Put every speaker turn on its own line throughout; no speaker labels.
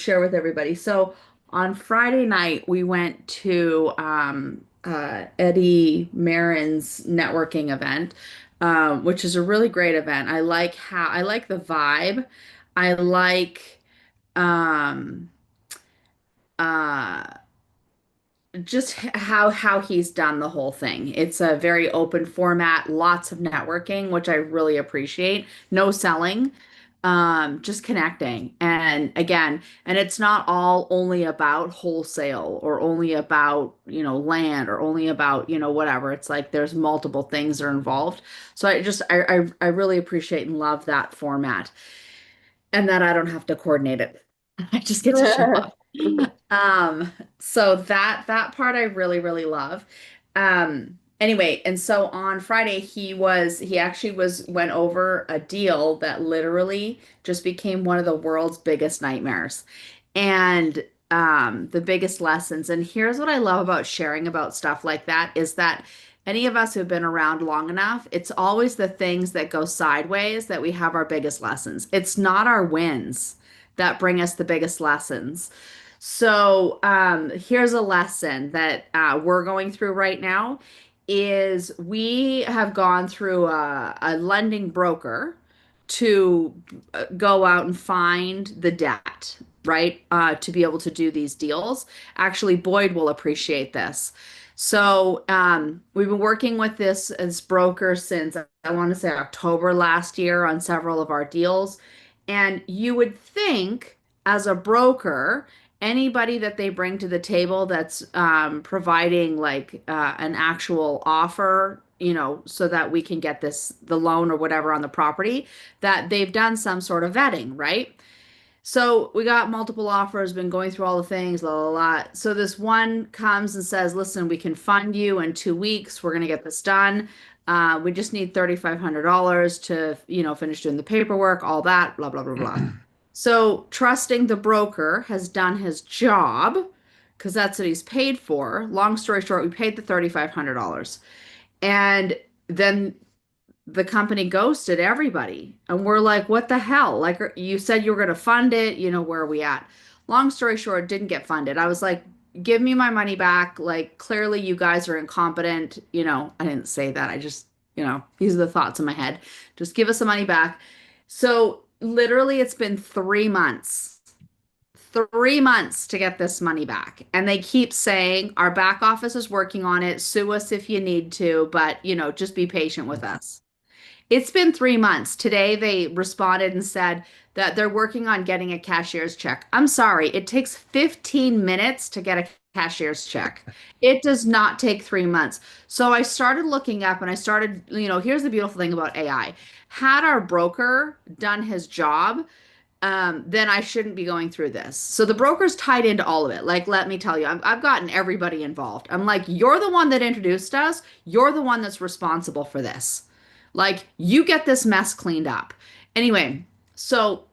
share with everybody. So on Friday night, we went to Eddie Marin's networking event, which is a really great event. I like the vibe. I like um, uh, just how he's done the whole thing. It's a very open format, lots of networking, which I really appreciate. No selling, just connecting. And again, and it's not all only about wholesale or only about, land or only about, whatever. It's like there's multiple things that are involved. So I really appreciate and love that format and that I don't have to coordinate it. I just get to show up. Um, so that part I really, really love. Anyway, and so on Friday he actually went over a deal that literally just became one of the world's biggest nightmares and the biggest lessons. And here's what I love about sharing about stuff like that is that any of us who've been around long enough, it's always the things that go sideways that we have our biggest lessons. It's not our wins that bring us the biggest lessons. So here's a lesson that we're going through right now is we have gone through a lending broker to go out and find the debt, right? To be able to do these deals. Actually, Boyd will appreciate this. So we've been working with this as broker since I want to say October last year on several of our deals. And you would think as a broker, anybody that they bring to the table that's providing like an actual offer, so that we can get the loan or whatever on the property, that they've done some sort of vetting, right? So we got multiple offers, been going through all the things, la la la. So this one comes and says, listen, we can fund you in 2 weeks. We're going to get this done. We just need $3,500 to, finish doing the paperwork, all that, blah, blah, blah, blah. So trusting the broker has done his job because that's what he's paid for. Long story short, we paid the $3,500. And then the company ghosted everybody. And we're like, what the hell? Like, you said you were going to fund it. Where are we at? Long story short, it didn't get funded. I was like, give me my money back. Like, clearly you guys are incompetent. I didn't say that. I just, these are the thoughts in my head. Just give us the money back. So literally, it's been 3 months. 3 months to get this money back. And they keep saying our back office is working on it. Sue us if you need to, but just be patient with us. It's been 3 months. Today they responded and said that they're working on getting a cashier's check. I'm sorry, it takes 15 minutes to get a cashier's check. It does not take 3 months. So I started looking up and I started, here's the beautiful thing about AI. Had our broker done his job, then I shouldn't be going through this. So the broker's tied into all of it. Like, let me tell you, I've gotten everybody involved. I'm like, you're the one that introduced us. You're the one that's responsible for this. Like, you get this mess cleaned up. Anyway, so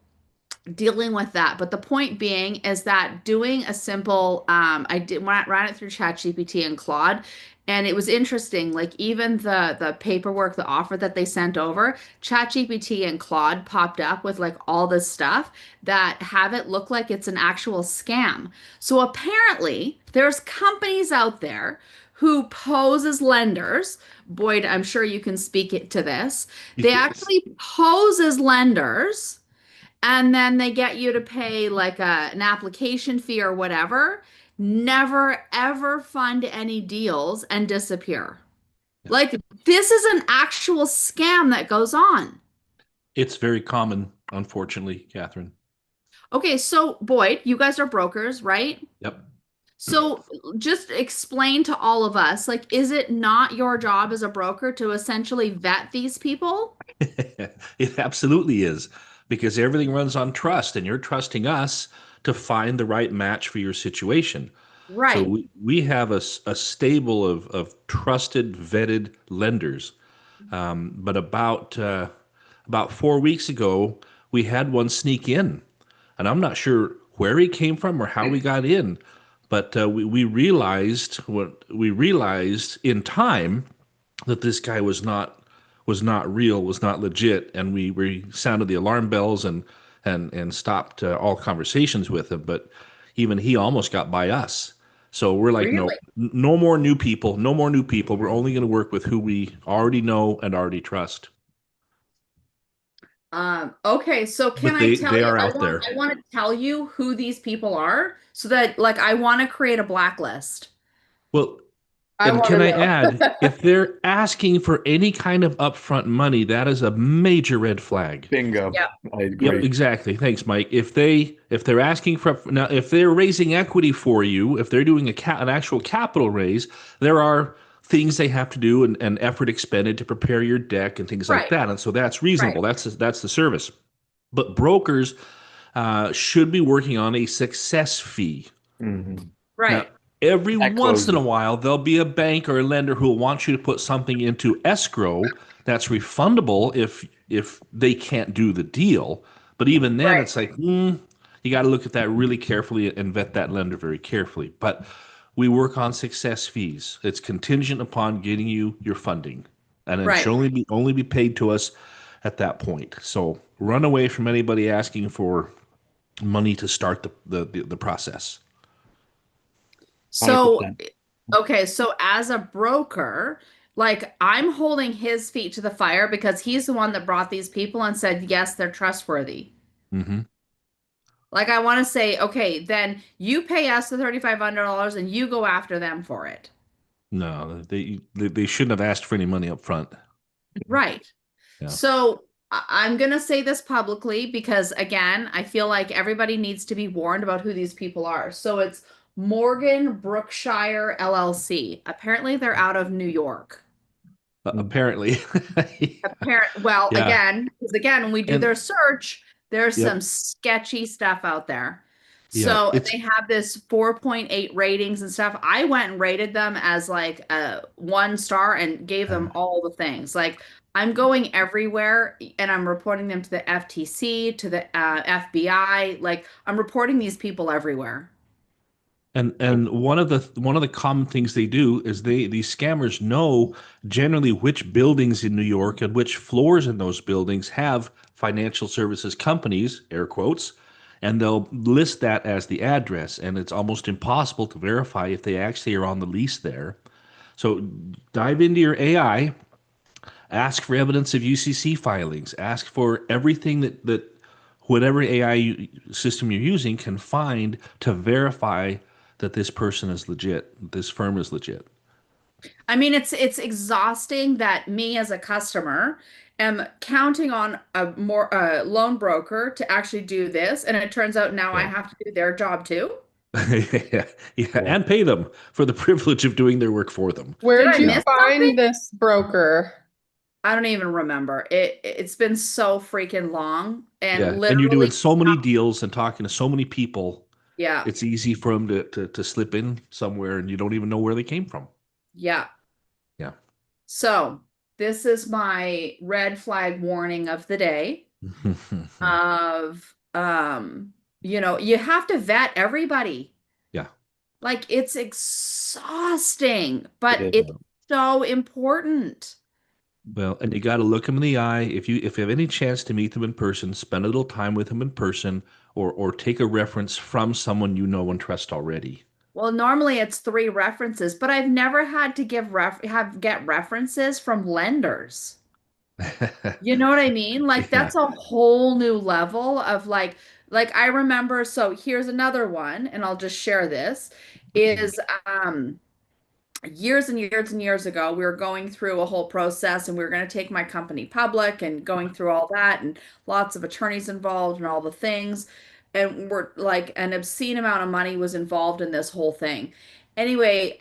dealing with that. But the point being is that doing a simple, I did ran it through ChatGPT and Claude, and it was interesting. Like even the paperwork, the offer that they sent over, ChatGPT and Claude popped up with like all this stuff that have it look like it's an actual scam. So apparently, there's companies out there who pose as lenders. Boyd, I'm sure you can speak it to this. They
Yes.
actually pose as lenders and then they get you to pay like an application fee or whatever, never ever fund any deals and disappear.
Yeah.
Like this is an actual scam that goes on.
It's very common, unfortunately, Catherine.
Okay, so Boyd, you guys are brokers, right?
Yep.
So just explain to all of us, like, is it not your job as a broker to essentially vet these people?
It absolutely is because everything runs on trust, and you're trusting us to find the right match for your situation. So
Right.
we have a stable of trusted, vetted lenders. But about 4 weeks ago, we had one sneak in, and I'm not sure where he came from or how we got in, but we realized what we realized in time that this guy was not real, was not legit, and we sounded the alarm bells, and and stopped all conversations with him. But even he almost got by us. So we're like, no,
Really?
no more new people, no more new people. We're only going to work with who we already know and already trust.
Okay, so can
But
I tell
they
you,
are out there.
I want to tell you who these people are so that like I want to create a blacklist.
Well,
I
and
want
can
to
I
know.
add, if they're asking for any kind of upfront money, that is a major red flag.
Bingo.
Yeah,
I
Yep,
agree.
exactly. Thanks, Mike. If they're asking for now, if they're raising equity for you, if they're doing an actual capital raise, there are things they have to do and effort expended to prepare your deck and things like
right,
that. And so that's
right,
reasonable. That's the service. But brokers should be working on a success fee.
Hmm.
Now,
right,
every
At
once in a
closing.
while, there'll be a bank or a lender who will want you to put something into escrow that's refundable if they can't do the deal. But even then,
right.
it's like, you got to look at that really carefully and vet that lender very carefully. But we work on success fees. It's contingent upon getting you your funding, and it should
Right.
only be paid to us at that point. So run away from anybody asking for money to start the process.
So,
100%.
okay, so as a broker, like I'm holding his feet to the fire because he's the one that brought these people and said, yes, they're trustworthy.
Hmm.
Like I want to say, okay, then you pay us the $3,500 and you go after them for it.
No, they shouldn't have asked for any money up front.
Right.
Yeah.
So I'm going to say this publicly because, again, I feel like everybody needs to be warned about who these people are. So it's Morgan Brookshire LLC. Apparently, they're out of New York.
Apparently.
Well,
Yeah.
again, because again, when we do
And
their search, there's some
yep.
sketchy stuff out there.
Yeah.
So
It's
they have this 4.8 ratings and stuff. I went and rated them as like a 1 star and gave
uh,
them all the things. Like I'm going everywhere and I'm reporting them to the FTC, to the FBI. Like I'm reporting these people everywhere.
and one of the common things they do is these scammers know generally which buildings in New York and which floors in those buildings have financial services companies, air quotes, and they'll list that as the address, and it's almost impossible to verify if they actually are on the lease there. So dive into your AI. Ask for evidence of UCC filings. Ask for everything that whatever AI system you're using can find to verify that this person is legit, this firm is legit.
I mean, it's exhausting that me as a customer am counting on a more loan broker to actually do this, and it turns out now I
Yeah.
have to do their job too.
Yeah, yeah,
Yeah.
and pay them for the privilege of doing their work for them.
Did
Where'd
I
you
Yeah,
miss something?
find this broker?
I don't even remember. It's been so freaking long and
yeah, and you're
literally,
doing so many deals and talking to so many people.
yeah,
It's easy for them to slip in somewhere, and you don't even know where they came from.
yeah.
Yeah.
So this is my red flag warning of the day of you have to vet everybody.
Yeah.
Like it's exhausting,
It
but
is.
it's so important.
Well, and you got to look them in the eye. If you have any chance to meet them in person, spend a little time with them in person, or take a reference from someone you know and trust already.
Well, normally it's 3 references, but I've never had to get references from lenders. You know what I mean? Like
Yeah.
that's a whole new level of like I remember, so here's another one, and I'll just share this, is years and years and years ago, we were going through a whole process and we were going to take my company public and going through all that and lots of attorneys involved and all the things. And we're like an obscene amount of money was involved in this whole thing. Anyway,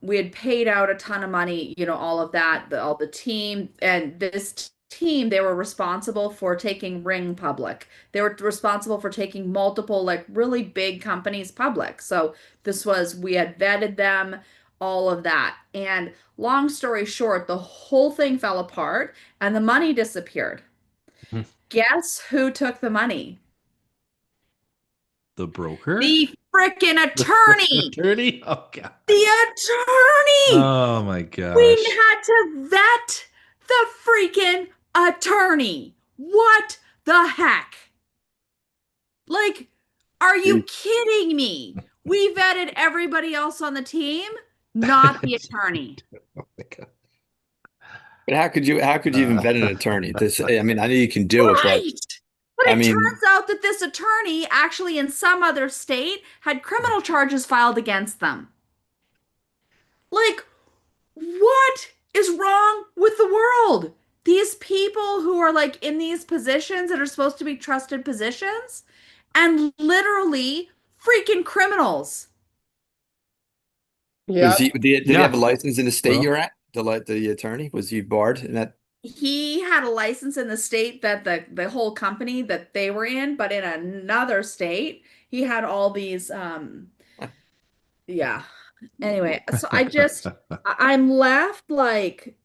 we had paid out a ton of money, all of that, all the team and this team, they were responsible for taking Ring public. They were responsible for taking multiple like really big companies public. So we had vetted them, all of that. And long story short, the whole thing fell apart and the money disappeared. Guess who took the money?
The broker?
The freaking
The
attorney.
attorney? Oh god.
The attorney.
Oh my
We
gosh.
had to vet the freaking attorney. What the heck? Like, are you
See,
kidding me? We vetted everybody else on the team, not the attorney.
but how could you even
Uh,
vet an attorney? This, I mean, I know you can do it, but
Right. But
I
it
mean,
turns out that this attorney actually in some other state had criminal charges filed against them. Like, what is wrong with the world? These people who are like in these positions that are supposed to be trusted positions and literally freaking criminals.
was
Yep.
he? Did he have a
yeah.
license in the state
Well,
you're at? The attorney, was he barred in that?
He had a license in the state that the whole company that they were in, but in another state, he had all these yeah. Anyway, so I'm left like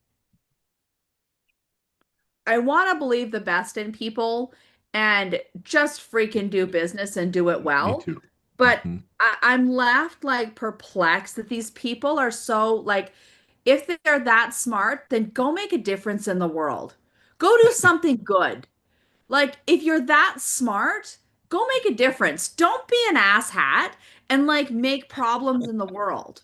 I want to believe the best in people and just freaking do business and do it
me
well.
too.
But
Hmm.
I'm left like perplexed that these people are so like, if they're that smart, then go make a difference in the world. Go do something good. Like, if you're that smart, go make a difference. Don't be an asshat and like make problems in the world.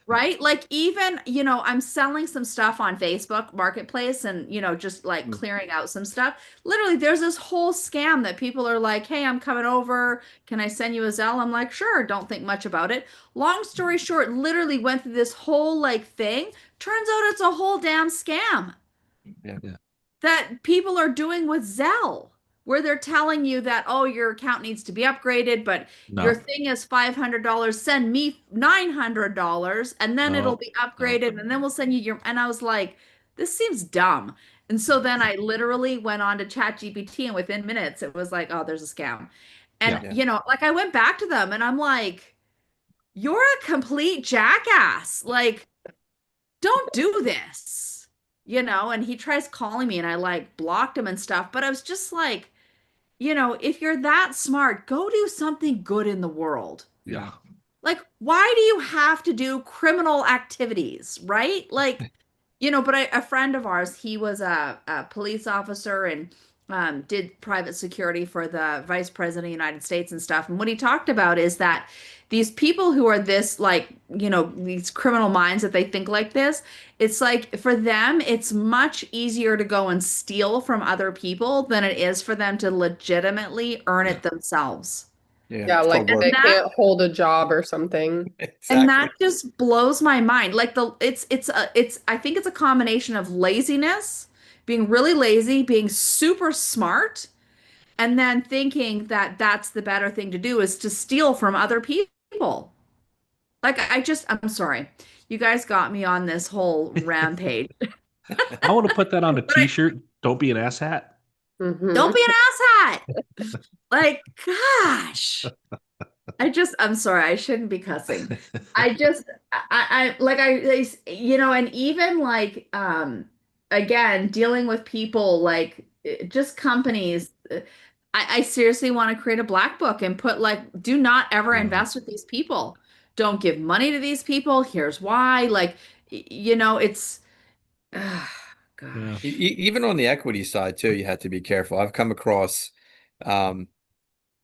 Right? Like even, I'm selling some stuff on Facebook Marketplace and, just like clearing out some stuff. Literally, there's this whole scam that people are like, "Hey, I'm coming over. Can I send you a Zelle?" I'm like, "Sure." Don't think much about it. Long story short, literally went through this whole like thing. Turns out it's a whole damn scam
Yeah.
Yeah.
that people are doing with Zelle, where they're telling you that, oh, your account needs to be upgraded, but your
No,
thing is $500. Send me $900, and then it'll
no,
be
no.
upgraded, and then we'll send you your. And I was like, this seems dumb. And so then I literally went on to ChatGPT, and within minutes, it was like, oh, there's a scam. And,
Yeah.
Yeah.
like I went back to them, and I'm like, you're a complete jackass. Like, don't do this, and he tries calling me and I like blocked him and stuff, but I was just like, if you're that smart, go do something good in the world.
Yeah.
Yeah.
Like, why do you have to do criminal activities, right? Like, but a friend of ours, he was a police officer and did private security for the vice president of the United States and stuff. And what he talked about is that these people who are this, like, these criminal minds that they think like this, it's like for them, it's much easier to go and steal from other people than it is for them to legitimately earn
Yeah.
it themselves.
Yeah.
Yeah,
It's
like
called
And
they
work.
that
can't hold a job or something.
And that
Exactly.
just blows my mind. Like it's I think it's a combination of laziness, being really lazy, being super smart, and then thinking that that's the better thing to do is to steal from other people. Like I'm sorry. You guys got me on this whole rampage.
I want to put that on a
But I
t-shirt. Don't be an asshat.
don't
Hmm.
be an asshat. Like, gosh. I'm sorry, I shouldn't be cussing. Like and even like, again, dealing with people like just companies. I seriously want to create a black book and put like, do not ever
Uh,
invest with these people. Don't give money to these people. Here's why. Like, it's,
yeah.
gosh.
Even on the equity side too, you have to be careful. I've come across um,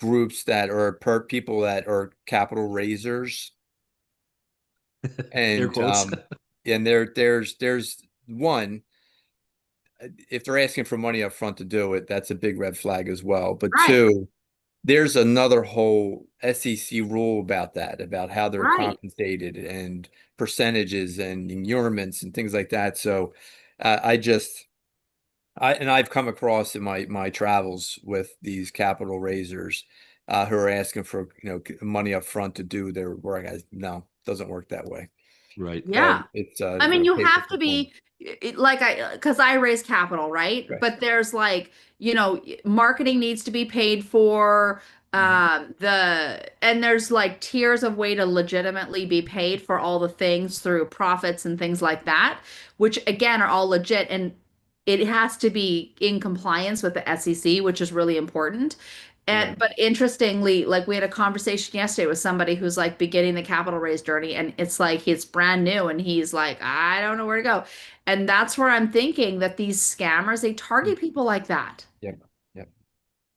groups that are people that are capital raisers,
Air
and
quotes.
there's one, if they're asking for money up front to do it, that's a big red flag as well. But
Right,
two, there's another whole SEC rule about that, about how they're
right.
compensated and percentages and increments and things like that. So I just I've come across in my travels with these capital raisers who are asking for money up front to do their work. No, doesn't work that way.
Right.
Yeah.
It's
I mean, you
pay for
have to
performance.
be like because I raise capital, right?
Right.
But there's like, marketing needs to be paid for,
Mhm.
and there's like tiers of way to legitimately be paid for all the things through profits and things like that, which again are all legit and it has to be in compliance with the SEC, which is really important. And
Right.
but interestingly, like we had a conversation yesterday with somebody who's like beginning the capital raise journey, and it's like he's brand new and he's like, I don't know where to go. And that's where I'm thinking that these scammers, they
Mm.
target people like that.
Yep. Yep.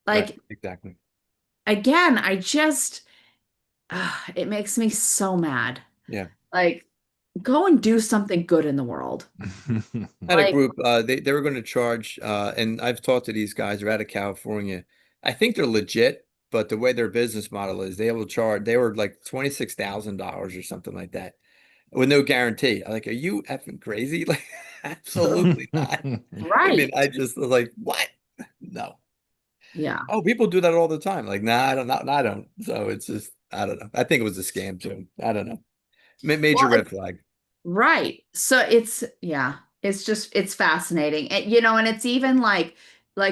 Right.
Like,
Exactly.
again, I just, it makes me so mad.
Yeah.
Like, go and do something good in the world.
I had a
Like,
group, they were going to charge, and I've talked to these guys, they're out of California. I think they're legit, but the way their business model is, they will charge, they were like $26,000 or something like that with no guarantee. I'm like, are you effing crazy? Like, absolutely not. I mean,
right.
I just was like, what? No.
Yeah.
Oh, people do that all the time. Like, nah, I don't know. I don't. So it's just, I don't know. I think it was a scam too. I don't know. Major
Well,
red flag.
right. So it's yeah, it's just it's fascinating. And you know, and it's even like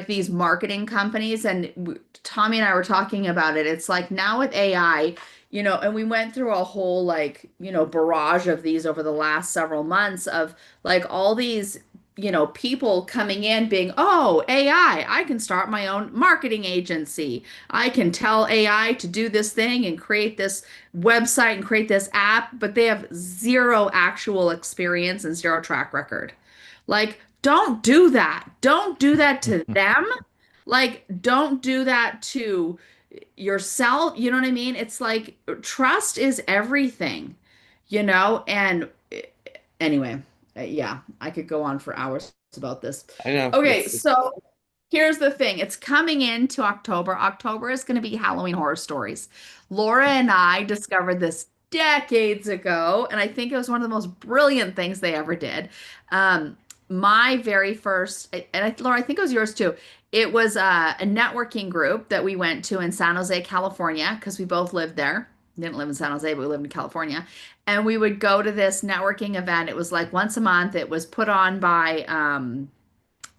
these marketing companies and Tommy and I were talking about it. It's like now with AI, you know, and we went through a whole like, you know, barrage of these over the last several months of like all these, you know, people coming in being, "Oh, AI, I can start my own marketing agency. I can tell AI to do this thing and create this website and create this app," but they have zero actual experience and zero track record. Like, don't do that. Don't do that to them. Like, don't do that to yourself. You know what I mean? It's like trust is everything, you know? And anyway, yeah, I could go on for hours about this.
I know.
Okay, so here's the thing. It's coming into October. October is going to be Halloween horror stories. Laura and I discovered this decades ago, and I think it was one of the most brilliant things they ever did. Um, my very first, Laura, I think it was yours too. It was a networking group that we went to in San Jose, California, because we both lived there. Didn't live in San Jose, but we lived in California. And we would go to this networking event. It was like once a month. It was put on by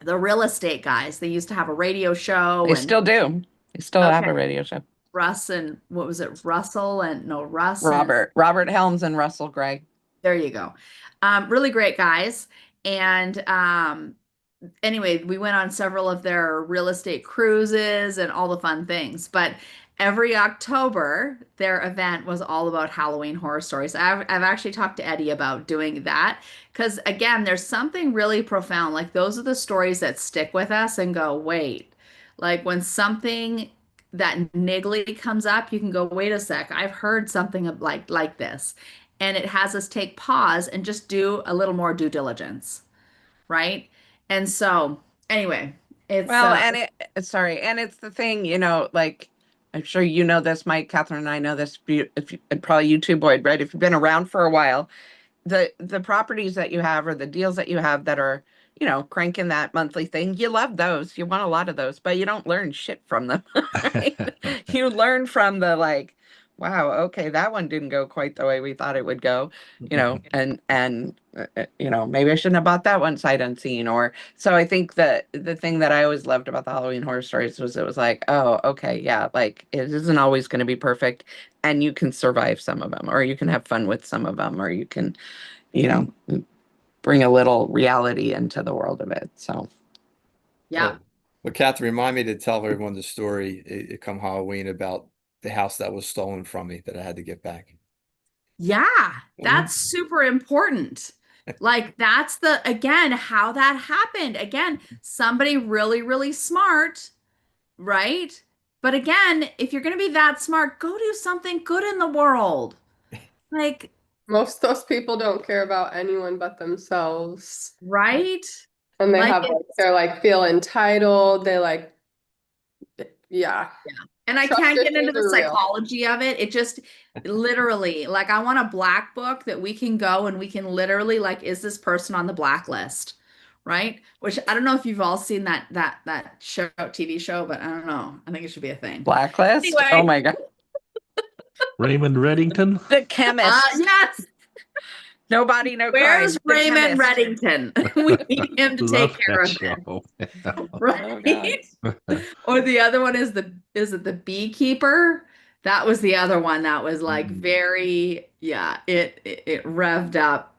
the real estate guys. They used to have a radio show
They
and
still do. They still have
okay,
a radio show.
Russ and what was it? Russell and no, Russ and
Robert Helms and Russell Gregg.
there you go. Really great guys. And anyway, we went on several of their real estate cruises and all the fun things. But every October, their event was all about Halloween horror stories. I've actually talked to Eddie about doing that because, again, there's something really profound. Like, those are the stories that stick with us and go, wait, like when something that niggly comes up, you can go, wait a sec, I've heard something like this. And it has us take pause and just do a little more due diligence, right? And so, anyway, it's
Well, and sorry, and it's the thing, you know, like I'm sure you know this, Mike, Catherine, and I know this. If you, and probably you too, Boyd, right? If you've been around for a while, the properties that you have or the deals that you have that are, you know, cranking that monthly thing, you love those. You want a lot of those, but you don't learn shit from them, right? You learn from the like, wow, okay, that one didn't go quite the way we thought it would go, you know, and you know, maybe I shouldn't have bought that one sight unseen. Or so I think that the thing that I always loved about the Halloween horror stories was it was like, oh, okay, yeah, like it isn't always going to be perfect, and you can survive some of them, or you can have fun with some of them, or you can, you know, bring a little reality into the world of it. So
yeah.
But Catherine, remind me to tell everyone the story come Halloween about the house that was stolen from me that I had to get back.
Yeah, that's super important. Like that's the again how that happened. Again, somebody really, really smart, right? But again, if you're going to be that smart, go do something good in the world. Like,
Most of those people don't care about anyone but themselves.
right?
And they
Like
have like they're like feel entitled. They like yeah.
and I
Trust
can't get into
issues
the
are real.
psychology of it. It just literally, like, I want a black book that we can go and we can literally, like, is this person on the blacklist? Right? Which I don't know if you've all seen that show, TV show, but I don't know. I think it should be a thing.
Blacklist. Oh
Anyway,
my God.
Raymond Reddington.
The chemist.
yes.
No body, no crime.
Where's
The
Raymond
chemist.
Reddington? We need him to
Love
take care
that
of it.
show.
Right?
Oh, God.
Or the other one is the beekeeper? That was the other one that was like very, yeah, it revved up.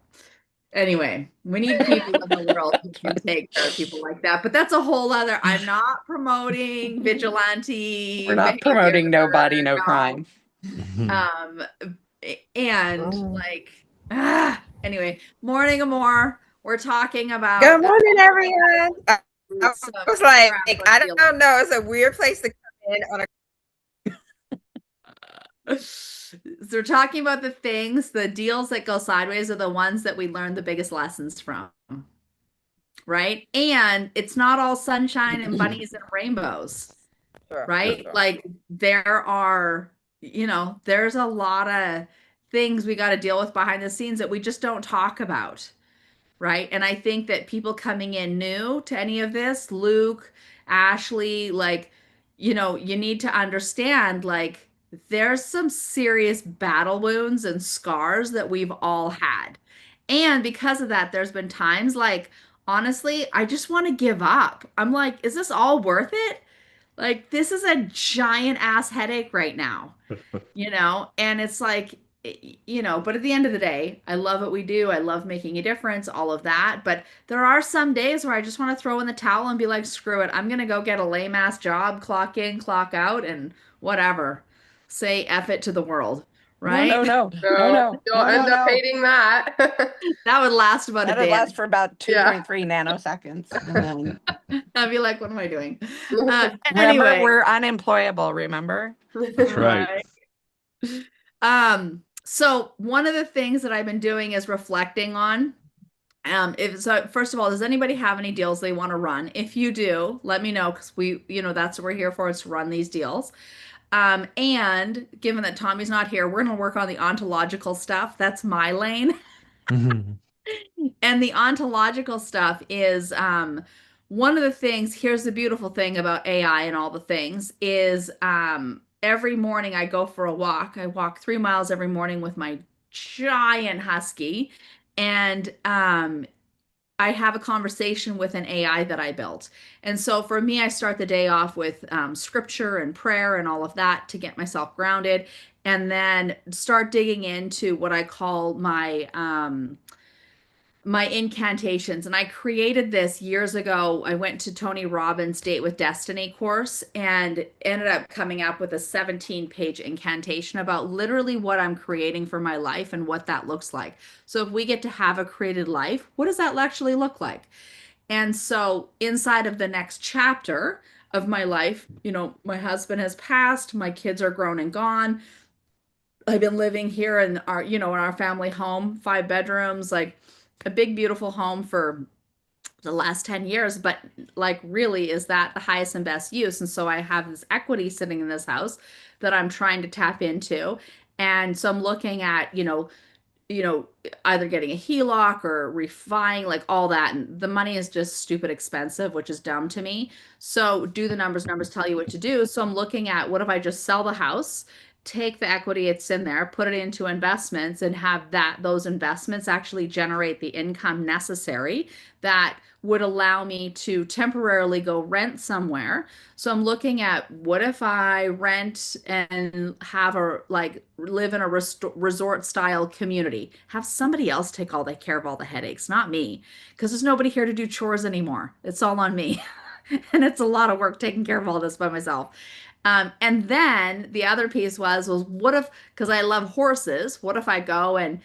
Anyway, we need people in the world who can take care of people like that. But that's a whole other, I'm not promoting vigilante
We're not
behavior.
promoting no body, no
No.
crime.
Um, and
Oh.
like, anyway, morning more. We're talking about
Good morning, everyone. I
some
was like,
crap
I
like
don't know. It's a weird place to come in on a
So we're talking about the things, the deals that go sideways are the ones that we learn the biggest lessons from, right? And it's not all sunshine and bunnies and rainbows,
Sure,
right?
sure.
Like there are, there's a lot of things we got to deal with behind the scenes that we just don't talk about. Right. And I think that people coming in new to any of this, Luke, Ashley, like, you need to understand, like, there's some serious battle wounds and scars that we've all had. And because of that, there's been times like, honestly, I just want to give up. I'm like, is this all worth it? Like, this is a giant ass headache right now, and it's like, but at the end of the day, I love what we do. I love making a difference, all of that. But there are some days where I just want to throw in the towel and be like, screw it. I'm going to go get a lame ass job, clock in, clock out, and whatever. Say F it to the world,
No, no,
right?
no, no,
No,
no,
you'll
no, no,
end up
no.
hating that.
That would last about a
That'd
day.
last for about
Yeah.
2.3 nanoseconds. And then
I'd be like, what am I doing?
remember,
Anyway,
we're unemployable, remember?
That's right.
right. So one of the things that I've been doing is reflecting on. If so, first of all, does anybody have any deals they want to run? If you do, let me know because that's what we're here for, is to run these deals. And given that Tommy's not here, we're going to work on the ontological stuff. That's my lane.
Mhm.
And the ontological stuff is one of the things. Here's the beautiful thing about AI and all the things is every morning I go for a walk. I walk 3 miles every morning with my giant husky. And I have a conversation with an AI that I built. And so for me, I start the day off with scripture and prayer and all of that to get myself grounded, and then start digging into what I call my incantations. And I created this years ago. I went to Tony Robbins' Date with Destiny course and ended up coming up with a 17-page incantation about literally what I'm creating for my life and what that looks like. So if we get to have a created life, what does that actually look like? And so inside of the next chapter of my life, my husband has passed, my kids are grown and gone. I've been living here in our family home, 5 bedrooms, like a big, beautiful home for the last 10 years. But like, really, is that the highest and best use? And so I have this equity sitting in this house that I'm trying to tap into. And so I'm looking at, you know, either getting a HELOC or refining, like all that. And the money is just stupid expensive, which is dumb to me. So do the numbers, numbers tell you what to do. So I'm looking at, what if I just sell the house, take the equity it's in there, put it into investments, and have those investments actually generate the income necessary that would allow me to temporarily go rent somewhere. So I'm looking at, what if I rent and have live in a resort style community, have somebody else take all the care of all the headaches, not me, because there's nobody here to do chores anymore. It's all on me. And it's a lot of work taking care of all this by myself. And then the other piece was what if, because I love horses, what if I go and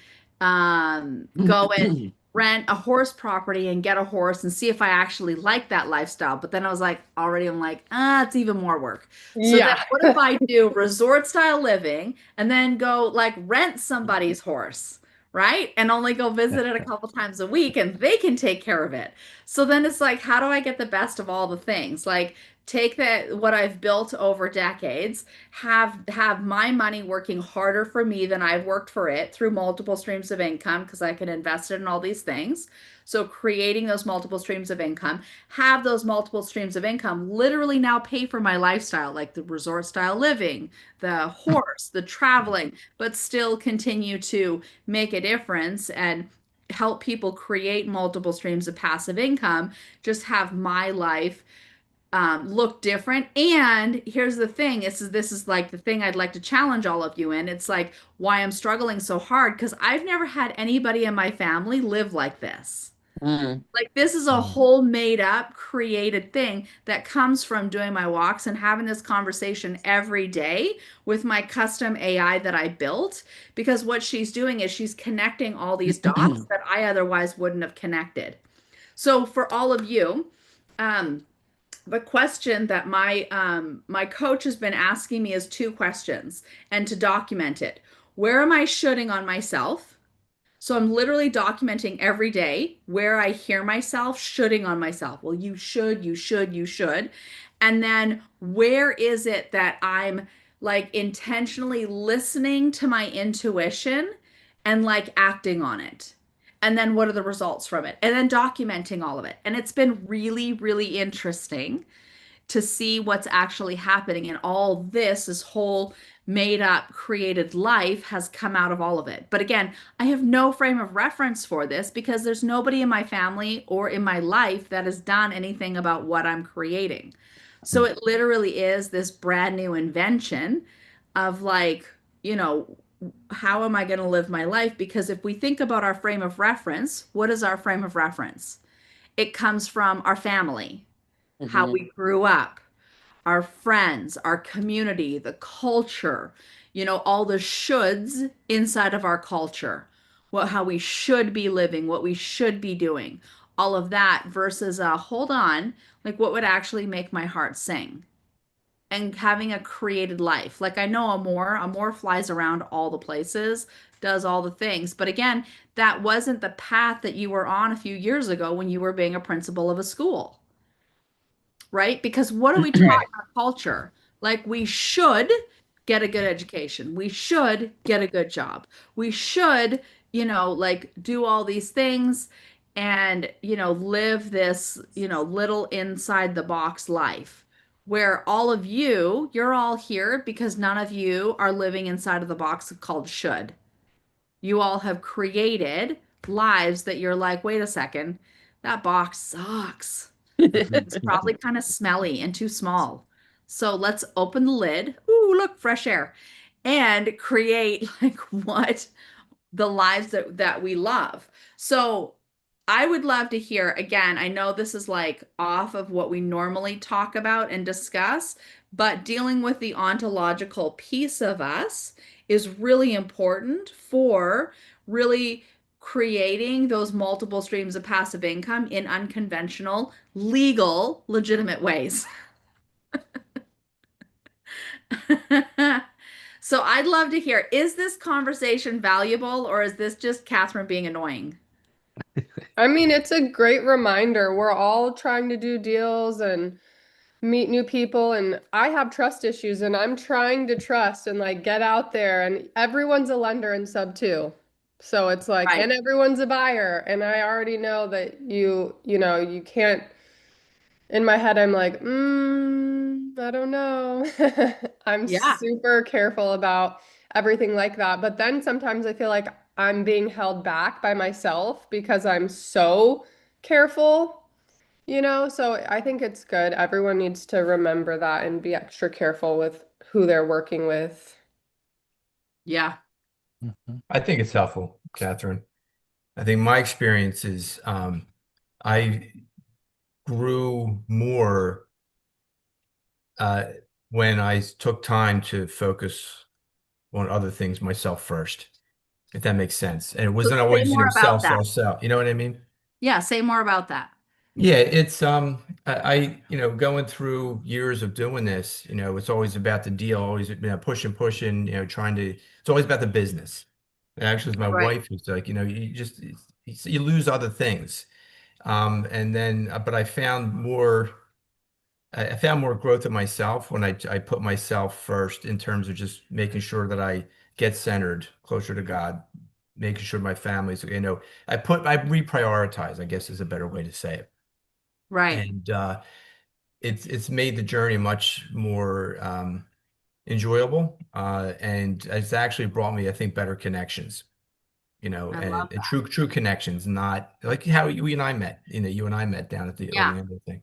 rent a horse property and get a horse and see if I actually like that lifestyle. But then I was like, already, I'm like, it's even more work. So then
Yeah.
what if I do resort style living and then go like rent somebody's horse, right? And only go visit it a couple times a week and they can take care of it. So then it's like, how do I get the best of all the things? Like, take that what I've built over decades, have my money working harder for me than I've worked for it through multiple streams of income because I can invest it in all these things. So creating those multiple streams of income, have those multiple streams of income literally now pay for my lifestyle, like the resort style living, the horse, the traveling, but still continue to make a difference and help people create multiple streams of passive income, just have my life look different. And here's the thing, this is like the thing I'd like to challenge all of you in. It's like why I'm struggling so hard, because I've never had anybody in my family live like this.
Mm.
Like, this is a whole made up, created thing that comes from doing my walks and having this conversation every day with my custom AI that I built. Because what she's doing is she's connecting all these dots that I otherwise wouldn't have connected. So for all of you, um, the question that my coach has been asking me is two questions, and to document it. Where am I shooting on myself? So I'm literally documenting every day where I hear myself shoulding on myself. Well, you should, you should, you should. And then where is it that I'm like intentionally listening to my intuition and like acting on it? And then what are the results from it? And then documenting all of it. And it's been really, really interesting to see what's actually happening. And all this whole made up, created life has come out of all of it. But again, I have no frame of reference for this because there's nobody in my family or in my life that has done anything about what I'm creating. So it literally is this brand new invention of like, you know, how am I going to live my life? Because if we think about our frame of reference, what is our frame of reference? It comes from our family, how
Mhm.
we grew up, our friends, our community, the culture, all the shoulds inside of our culture, how we should be living, what we should be doing, all of that versus hold on, like what would actually make my heart sing? And having a created life. Like I know a more flies around all the places, does all the things. But again, that wasn't the path that you were on a few years ago when you were being a principal of a school, right? Because what are we taught
Right.
in our culture? Like we should get a good education. We should get a good job. We should, like do all these things and, live this, little inside the box life where all of you're all here because none of you are living inside of the box called should. You all have created lives that you're like, wait a second, that box sucks. It's probably kind of smelly and too small. So let's open the lid. Ooh, look, fresh air. And create like what the lives that we love. So I would love to hear again. I know this is like off of what we normally talk about and discuss, but dealing with the ontological piece of us is really important for really creating those multiple streams of passive income in unconventional, legal, legitimate ways. So I'd love to hear, is this conversation valuable or is this just Catherine being annoying?
I mean, it's a great reminder. We're all trying to do deals and meet new people, and I have trust issues, and I'm trying to trust and like get out there, and everyone's a lender in sub two. So it's like,
Right.
and everyone's a buyer, and I already know that you can't. In my head, I'm like, I don't know. I'm
Yeah.
super careful about everything like that. But then sometimes I feel like I'm being held back by myself because I'm so careful, So I think it's good. Everyone needs to remember that and be extra careful with who they're working with.
Yeah.
Mhm.
I think it's helpful, Catherine. I think my experience is I grew more uh, when I took time to focus on other things myself first, if that makes sense. And it
So
wasn't
say
always,
more
sell,
about that.
sell, sell. You know what I mean?
Yeah, say more about that.
Yeah, it's going through years of doing this, it's always about the deal, always pushing, trying to it's always about the business. And actually, it's my
Right.
wife who's like, you just you lose other things. And then but I found more growth in myself when I put myself first in terms of just making sure that I get centered closer to God, making sure my family's, I reprioritize, I guess is a better way to say it.
Right.
And it's made the journey much more enjoyable, and it's actually brought me, I think, better connections,
I
and,
love
and
that.
true connections, not like how you and I met. You and I met down at the
Yeah.
Orlando thing.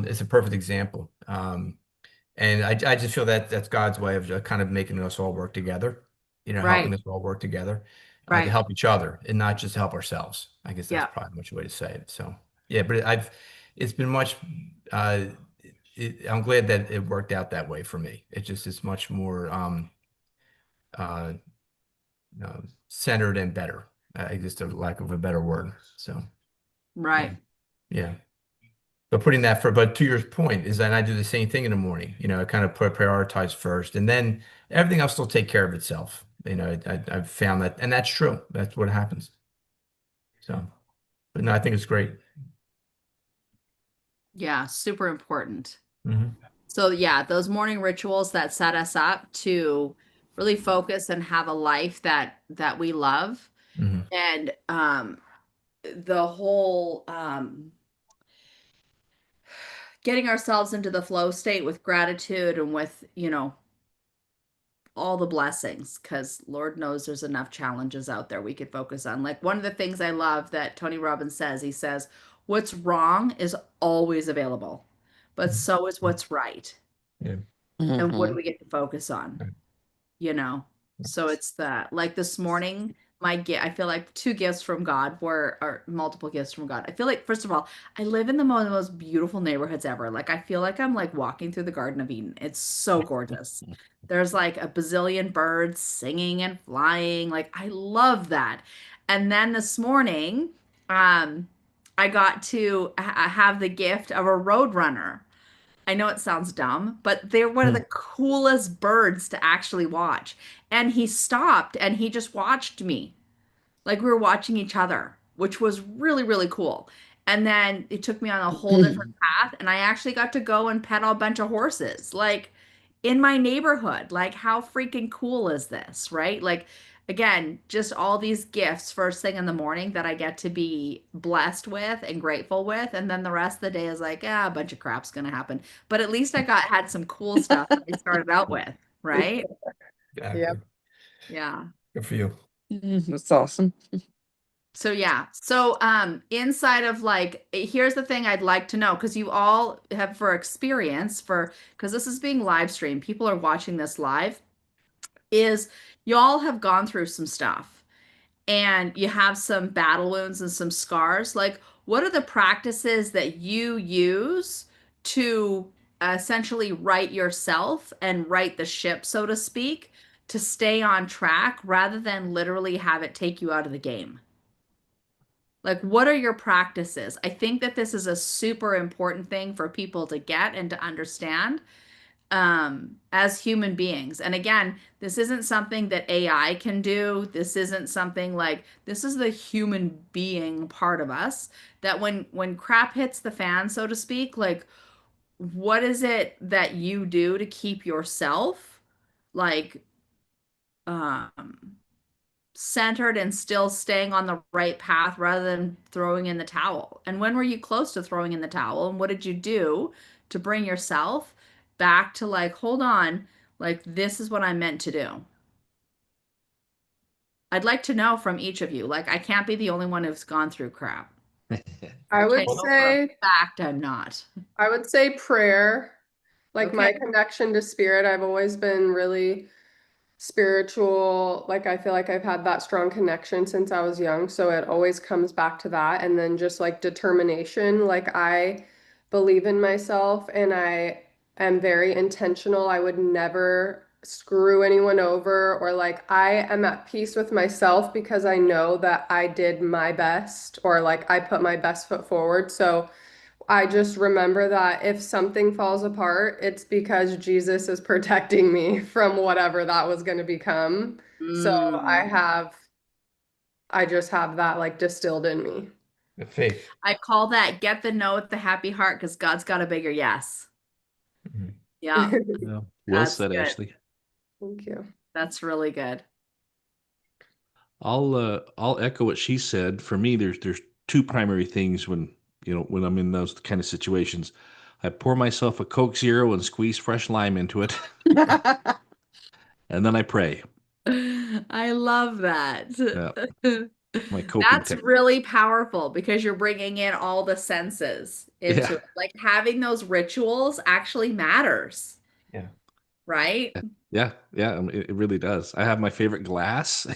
It's a perfect example. And I just feel that that's God's way of kind of making us all work together, helping
Right.
us all work together to
Right.
help each other and not just help ourselves. I guess that's
Yeah.
probably a much way to say it. So yeah, but it's been much. Uh, I'm glad that it worked out that way for me. It's much more uh, centered and better. I guess, the lack of a better word. So yeah,
Right.
yeah. So putting that for, but to your point is that I do the same thing in the morning. I kind of put prioritize first, and then everything else will take care of itself. I've found that, and that's true. That's what happens. So, but no, I think it's great.
Yeah, super important.
Hmm.
So yeah, those morning rituals that set us up to really focus and have a life that we love.
Hmm.
And the whole getting ourselves into the flow state with gratitude and with, all the blessings, because Lord knows there's enough challenges out there we could focus on. Like one of the things I love that Tony Robbins says, he says, what's wrong is always available, but so is what's right.
Yeah.
And what do
Mhm.
we get to focus on?
Right.
you know so it's the like this morning, my gift, I feel like two gifts from God were or multiple gifts from God. I feel like, first of all, I live in the most beautiful neighborhoods ever. Like I feel like I'm like walking through the Garden of Eden. It's so gorgeous. There's like a bazillion birds singing and flying. Like I love that. And then this morning, um I got to have the gift of a road runner. I know it sounds dumb, but they're one of the coolest birds to actually watch. And he stopped and he just watched me like we were watching each other, which was really, really cool. And then it took me on a whole different path, and I actually got to go and pet a bunch of horses, like in my neighborhood. Like, how freaking cool is this, right? Like, again, just all these gifts first thing in the morning that I get to be blessed with and grateful with, and then the rest of the day is like, a bunch of crap's gonna happen. But at least I got had some cool stuff that I started out with, right?
Exactly.
Yep.
Yeah.
Good for you.
That's awesome.
So yeah. So inside of like here's the thing I'd like to know, because you all have for experience for because this is being live streamed, people are watching this live, is you all have gone through some stuff and you have some battle wounds and some scars. Like what are the practices that you use to essentially right yourself and right the ship, so to speak, to stay on track rather than literally have it take you out of the game? Like, what are your practices? I think that this is a super important thing for people to get and to understand as human beings. And again, this isn't something that AI can do. This isn't something like this is the human being part of us that when crap hits the fan, so to speak, like what is it that you do to keep yourself like um centered and still staying on the right path rather than throwing in the towel? And when were you close to throwing in the towel? And what did you do to bring yourself back to like, hold on, like this is what I'm meant to do? I'd like to know from each of you. Like, I can't be the only one who's gone through crap,
I
which I
would
know for a
say
fact I'm not.
I would say prayer. Like
Okay.
my connection to spirit, I've always been really spiritual. Like I feel like I've had that strong connection since I was young, so it always comes back to that. And then just like determination, like I believe in myself and I am very intentional. I would never screw anyone over, or like I am at peace with myself because I know that I did my best, or like I put my best foot forward. So I just remember that if something falls apart, it's because Jesus is protecting me from whatever that was going to become. So
Mm.
I just have that like distilled in me.
The faith.
I call that get the no with the happy heart because God's got a bigger yes.
Mhm.
Yeah,
Yeah. Well
that's
said,
good.
Ashley.
Thank you.
That's really good.
I'll echo what she said. For me, there's two primary things when when I'm in those kind of situations. I pour myself a Coke Zero and squeeze fresh lime into it, and then I pray.
I love that.
Yeah, my coping
That's
technique.
really powerful because you're bringing in all the senses
Yeah,
into it. Like having those rituals actually matters,
Yeah.
right?
yeah, yeah. It really does. I have my favorite glass,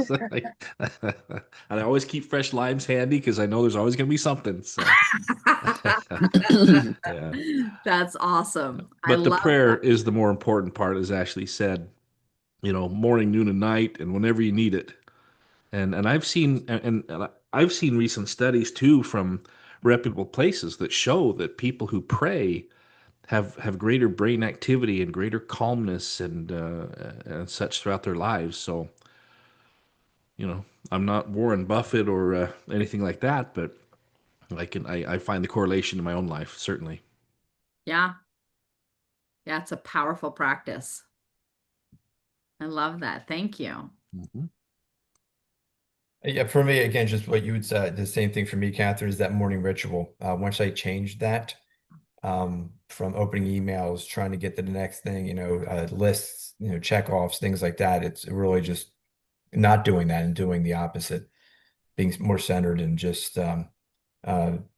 So and I always keep fresh limes handy because I know there's always going to be something. So, yeah.
That's awesome. I
But the
love
prayer
that.
is the more important part, as Ashley said. Morning, noon, and night, and whenever you need it. And I've seen recent studies too from reputable places that show that people who pray have greater brain activity and greater calmness and such throughout their lives. So, I'm not Warren Buffett or anything like that, but I find the correlation in my own life, certainly.
Yeah. Yeah, it's a powerful practice. I love that. Thank you.
Mhm.
Yeah, for me, again, just what you would say, the same thing for me, Catherine, is that morning ritual. Once I changed that, from opening emails, trying to get to the next thing, lists, check offs, things like that. It's really just not doing that and doing the opposite, being more centered and just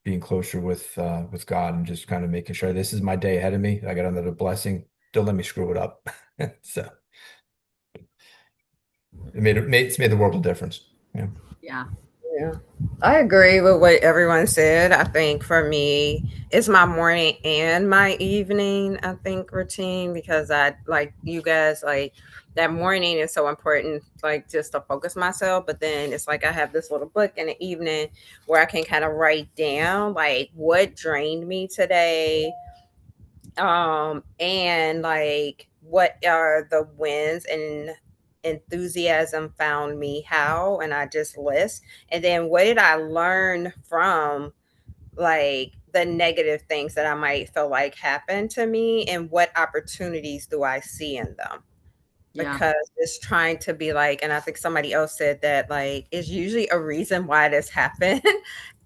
being closer with God and just kind of making sure this is my day ahead of me. I got another blessing. Don't let me screw it up. So it's made the world of difference. Yeah.
Yeah.
Yeah, I agree with what everyone said. I think for me, it's my morning and my evening, I think, routine because I like you guys, like that morning is so important, like just to focus myself. But then it's like I have this little book in the evening where I can kind of write down like what drained me today, and like what are the wins and enthusiasm found me how, and I just list, and then what did I learn from like the negative things that I might feel like happened to me, and what opportunities do I see in them,
Yeah.
because it's trying to be like, and I think somebody else said that like it's usually a reason why this happened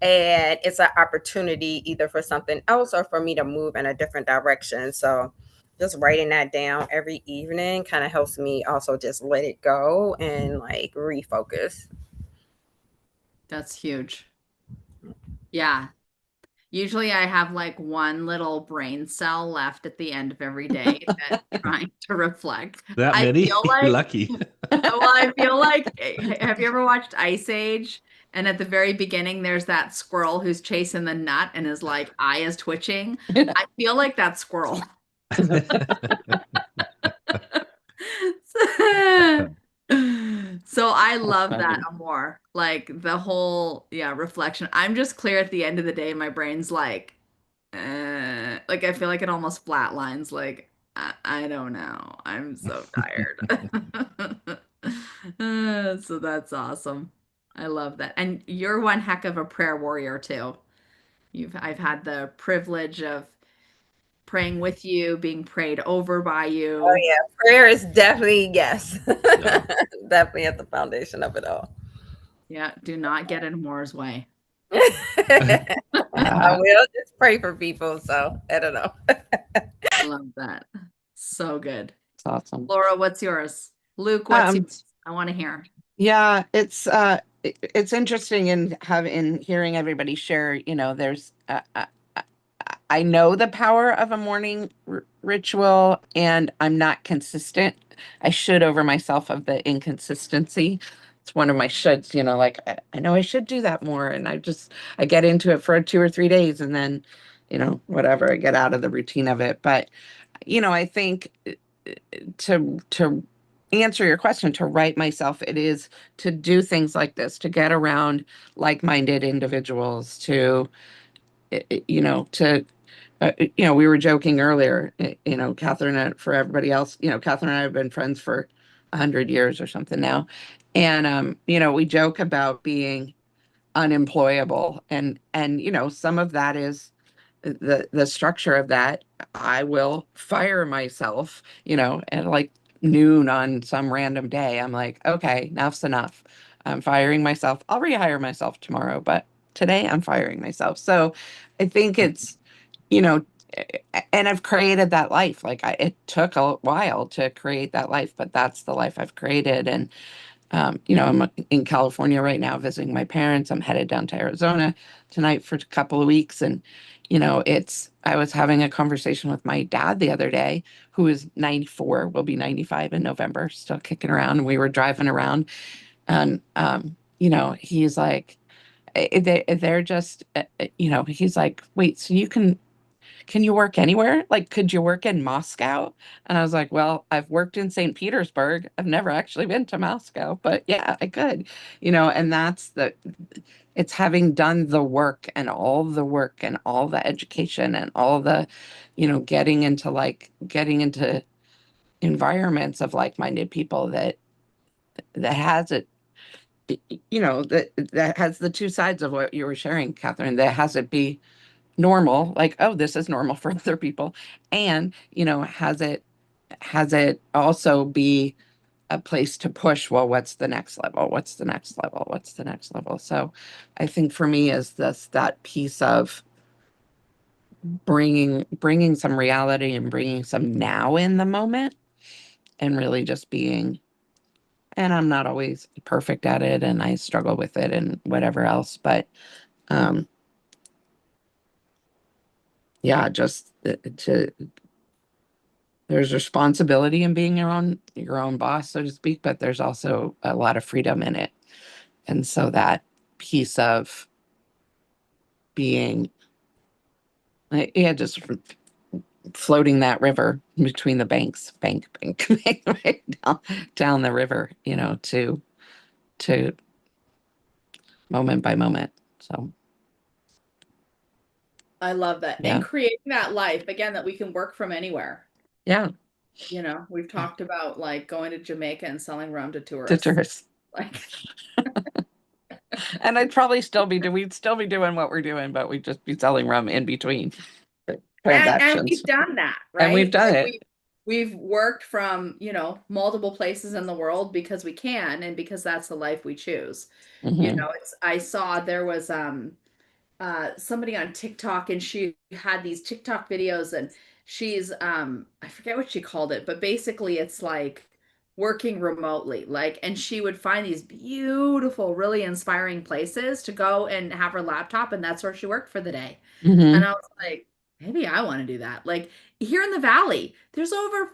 and it's an opportunity either for something else or for me to move in a different direction. So just writing that down every evening kind of helps me also just let it go and like refocus.
That's huge. Yeah. Usually I have like one little brain cell left at the end of every day that's trying to reflect.
That
I
many?
feel
You're
like,
lucky.
well, I feel like, have you ever watched Ice Age? And at the very beginning, there's that squirrel who's chasing the nut and his like eye is twitching. I feel like that squirrel. So I
That's
love that
funny.
more. Like the whole, yeah, reflection. I'm just clear at the end of the day. My brain's like I feel like it almost flatlines. Like I don't know. I'm so tired. So that's awesome. I love that. And you're one heck of a prayer warrior too. I've had the privilege of praying with you, being prayed over by
Oh
you.
yeah, prayer is definitely, yes.
Yeah.
Definitely at the foundation of it all.
Yeah, do not get in Moore's way.
I will just pray for people, so I don't know.
I love that. So good.
It's awesome.
Laura, what's yours? Luke, what's
Um,
yours? I want to hear.
yeah, it's interesting in hearing everybody share, there's I know the power of a morning ritual and I'm not consistent. I should over myself of the inconsistency. It's one of my shoulds, like I know I should do that more. And I get into it for 2 or 3 days and then, whatever, I get out of the routine of it. But, I think to answer your question, to write myself, it is to do things like this, to get around like-minded individuals, to we were joking earlier, Catherine, for everybody else, Catherine and I have been friends for 100 years or something now. And, we joke about being unemployable and, some of that is the structure of that. I will fire myself, at like noon on some random day. I'm like, okay, enough's enough. I'm firing myself. I'll rehire myself tomorrow, but today I'm firing myself. So I think it's, you know, and I've created that life. Like it took a while to create that life, but that's the life I've created. And I'm in California right now visiting my parents. I'm headed down to Arizona tonight for a couple of weeks. And, I was having a conversation with my dad the other day, who is 94, will be 95 in November, still kicking around. And we were driving around and, he's like, they're just, he's like, wait, so you can can you work anywhere? Like, could you work in Moscow? And I was like, well, I've worked in St. Petersburg. I've never actually been to Moscow, but yeah, I could, and it's having done the work and all the education and all the, getting into environments of like-minded people that has it, that has the two sides of what you were sharing, Catherine, that has it be normal, like, oh, this is normal for other people. And, has it also be a place to push, well, what's the next level? What's the next level? What's the next level? So I think for me is that piece of bringing some reality and bringing some now in the moment and really just being, and I'm not always perfect at it and I struggle with it and whatever else, but um yeah, just to there's responsibility in being your own boss, so to speak, but there's also a lot of freedom in it. And so that piece of being, yeah, just floating that river between the banks, bank, right down the river, to moment by moment. So
I love that. And
yeah,
creating that life again that we can work from anywhere.
yeah,
We've talked about like going to Jamaica and selling rum to
to
tourists.
tourists.
Like,
And we'd still be doing what we're doing, but we'd just be selling rum in between
and
transactions.
we've done that,
And we've
right?
done
Like
it.
we've worked from, multiple places in the world because we can and because that's the life we choose.
Hmm.
I saw there was somebody on TikTok and she had these TikTok videos and she's I forget what she called it, but basically it's like working remotely. Like, and she would find these beautiful, really inspiring places to go and have her laptop, and that's where she worked for the day. And
Hmm.
I was like, maybe I want to do that. Like here in the valley, there's over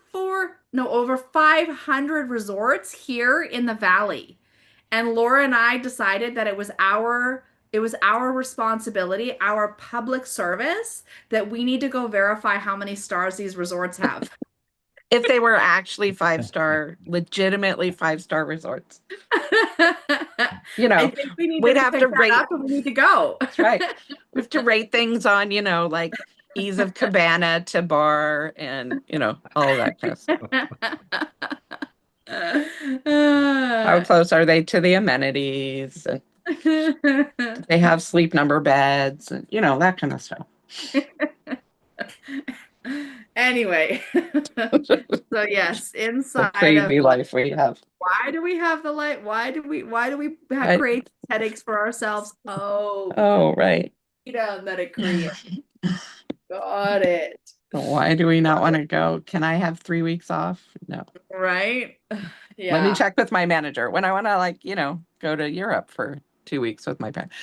500 resorts here in the valley. And Laura and I decided that it was our responsibility, our public service, that we need to go verify how many stars these resorts have.
If they were actually 5-star, legitimately 5-star resorts,
I think we need to
we'd have to
pick that
rate.
up and we need to go.
That's right. We have to rate things on, like ease of cabana to bar and, all of that kind of stuff. How close are they to the amenities? And they have sleep number beds and, that kind of stuff.
Anyway, so yes,
The
inside of
crazy
like,
life we have.
why do we have the light? Why do we
Right.
create headaches for ourselves? Oh, because
Oh, right.
freedom that it creates. Got it.
Why do we not want to go? Can I have 3 weeks off? No.
Right?
Let me
Yeah.
check with my manager when I want to, go to Europe for 2 weeks with my parents.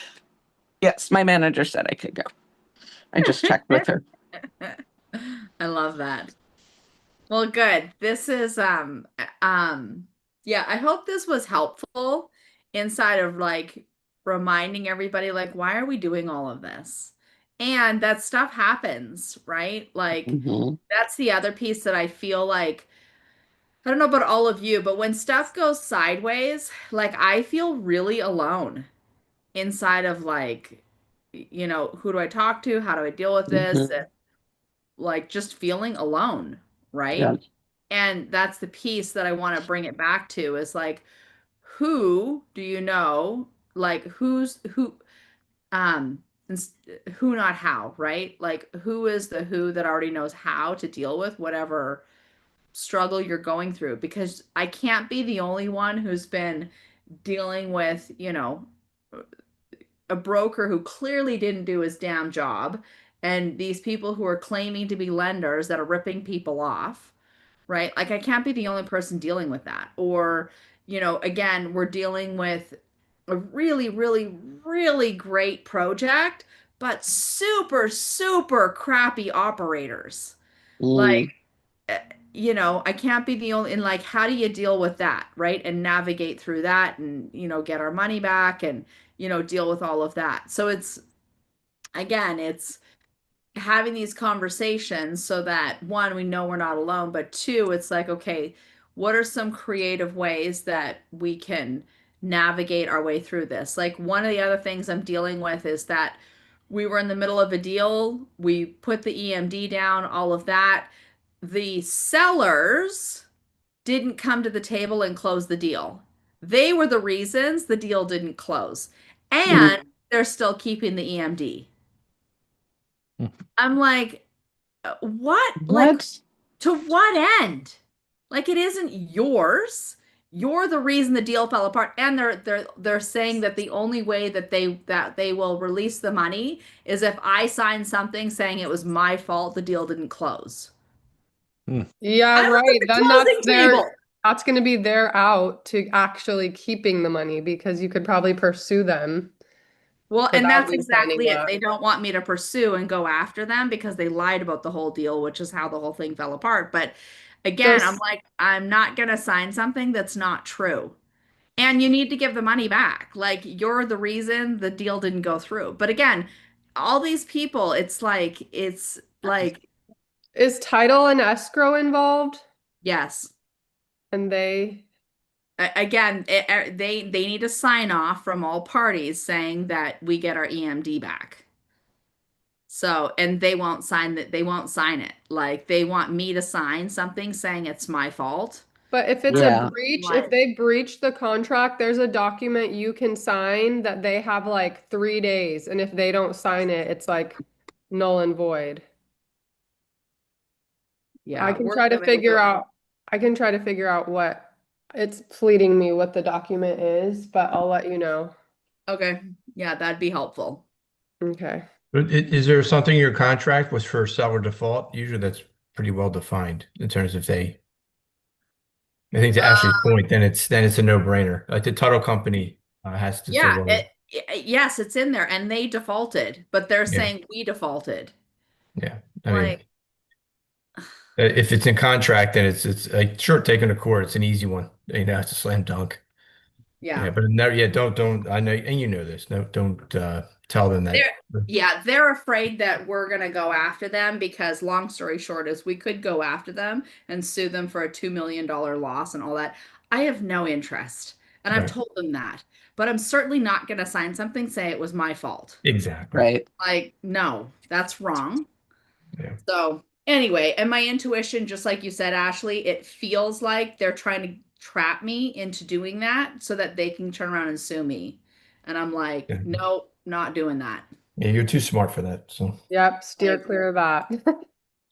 Yes, my manager said I could go. I just checked with her.
I love that. Well, good. This is yeah, I hope this was helpful inside of like reminding everybody like why are we doing all of this? And that stuff happens, right? Like
Hmm.
that's the other piece that I feel like I don't know about all of you, but when stuff goes sideways, like I feel really alone inside of like who do I talk to? How do I deal with this?
Hmm.
And like just feeling alone,
Yeah.
right? And that's the piece that I want to bring it back to is like, who do you know? Like, um, ins- who, not how, right? Like, who is the who that already knows how to deal with whatever struggle you're going through? Because I can't be the only one who's been dealing with, a broker who clearly didn't do his damn job, and these people who are claiming to be lenders that are ripping people off, right? Like I can't be the only person dealing with that. Or, again, we're dealing with a really, really, really great project, but super, super crappy operators. Like,
Mm.
eh, I can't be the only, and like, how do you deal with that, right? And navigate through that and, get our money back and, deal with all of that. So again, it's having these conversations so that one, we know we're not alone, but two, it's like, okay, what are some creative ways that we can navigate our way through this? Like one of the other things I'm dealing with is that we were in the middle of a deal, we put the EMD down, all of that. The sellers didn't come to the table and close the deal. They were the reasons the deal didn't close. And they're still keeping the EMD. I'm like, what? Like,
What?
to what end? Like, it isn't yours. You're the reason the deal fell apart. And they're saying that the only way that they will release the money is if I sign something saying it was my fault the deal didn't close.
Hmm.
Yeah,
I was
right.
at the
Then
closing table.
that's going to be their out to actually keeping the money because you could probably pursue them
Well, and
without
that's
me signing
exactly it.
that.
They don't want me to pursue and go after them because they lied about the whole deal, which is how the whole thing fell apart. But again, I'm
Does
like, I'm not going to sign something that's not true. And you need to give the money back. Like, you're the reason the deal didn't go through. But again, all these people, it's like,
is title and escrow involved?
yes.
And they
Again, they need a sign off from all parties saying that we get our EMD back. So, and they won't sign that, they won't sign it. Like they want me to sign something saying it's my fault.
But if it's a
Yeah.
breach, if
Like,
they breach the contract, there's a document you can sign that they have like 3 days. And if they don't sign it, it's like null and void. I
yeah,
can
we're
try to
gonna
figure
go.
out, I can try to figure out what it's fleeting me what the document is, but I'll let you know.
Okay. Yeah, that'd be helpful.
Okay.
But is there something in your contract was for seller default? Usually that's pretty well defined in terms of they, I think to Ashley's
Uh,
point, then it's a no-brainer. Like the title company has to say,
yeah,
well,
yes, it's in there and they defaulted, but they're
yeah,
saying we defaulted.
yeah. I mean,
Like,
if it's in contract, then it's like sure, taking to court, it's an easy one. It's a slam dunk. Yeah,
yeah.
but no, yeah, don't. I know, and you know this. No, don't tell them
They're
that.
yeah, they're afraid that we're gonna go after them because long story short is we could go after them and sue them for a $2 million loss and all that. I have no interest. And I've
Right.
told them that. But I'm certainly not gonna sign something say it was my fault.
Exactly.
Right.
Like, no, that's wrong.
Yeah.
So anyway, and my intuition, just like you said, Ashley, it feels like they're trying to trap me into doing that so that they can turn around and sue me. And I'm like,
Yeah.
nope, not doing that.
Yeah, you're too smart for that. So
Yep, steer
Like,
clear of that.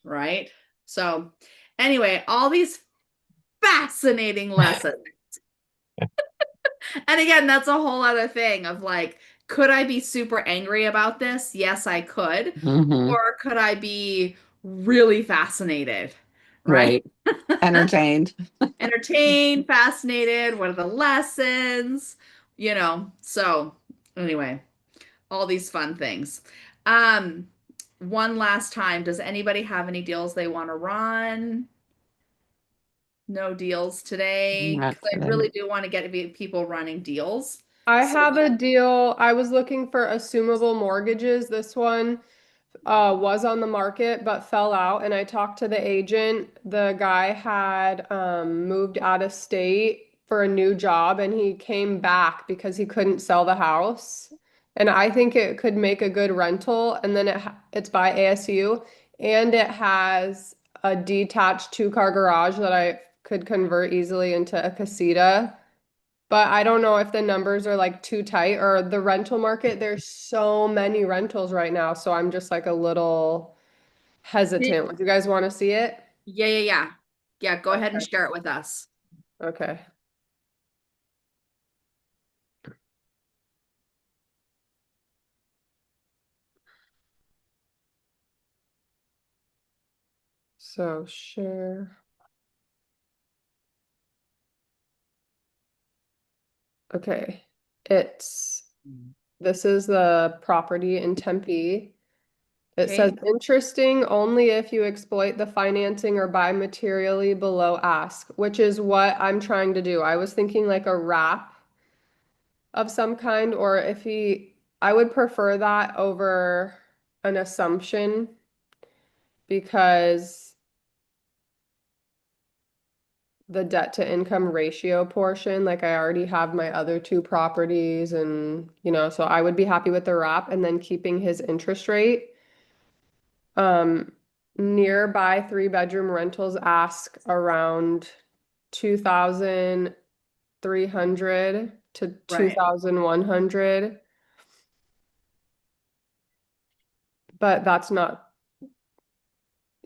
right? So, anyway, all these fascinating lessons. And again, that's a whole other thing of like, could I be super angry about this? Yes, I could.
Hmm.
Or could I be really fascinated? Right?
Right. Entertained.
Entertained, fascinated. What are the lessons? So anyway, all these fun things. Um, one last time, does anybody have any deals they want to run? No deals today
Not
because I
today.
really do want to get people running deals.
I
So
have a deal. I was looking for assumable mortgages. This one was on the market but fell out. And I talked to the agent. The guy had moved out of state for a new job and he came back because he couldn't sell the house. And I think it could make a good rental. And then it's by ASU and it has a detached two-car garage that I could convert easily into a casita. But I don't know if the numbers are like too tight or the rental market. There's so many rentals right now. So I'm just like a little hesitant. Would you guys want to see it?
yeah, yeah, yeah. Yeah, go ahead and
Okay.
share it with us.
Okay. So share. Okay. It's this is the property in Tempe. It says
Okay.
interesting only if you exploit the financing or buy materially below ask, which is what I'm trying to do. I was thinking like a wrap of some kind, or if he, I would prefer that over an assumption. because the debt to income ratio portion, like I already have my other two properties and, so I would be happy with the wrap and then keeping his interest rate. Um, Nearby three-bedroom rentals ask around 2,300 to
Right.
2,100, but that's not,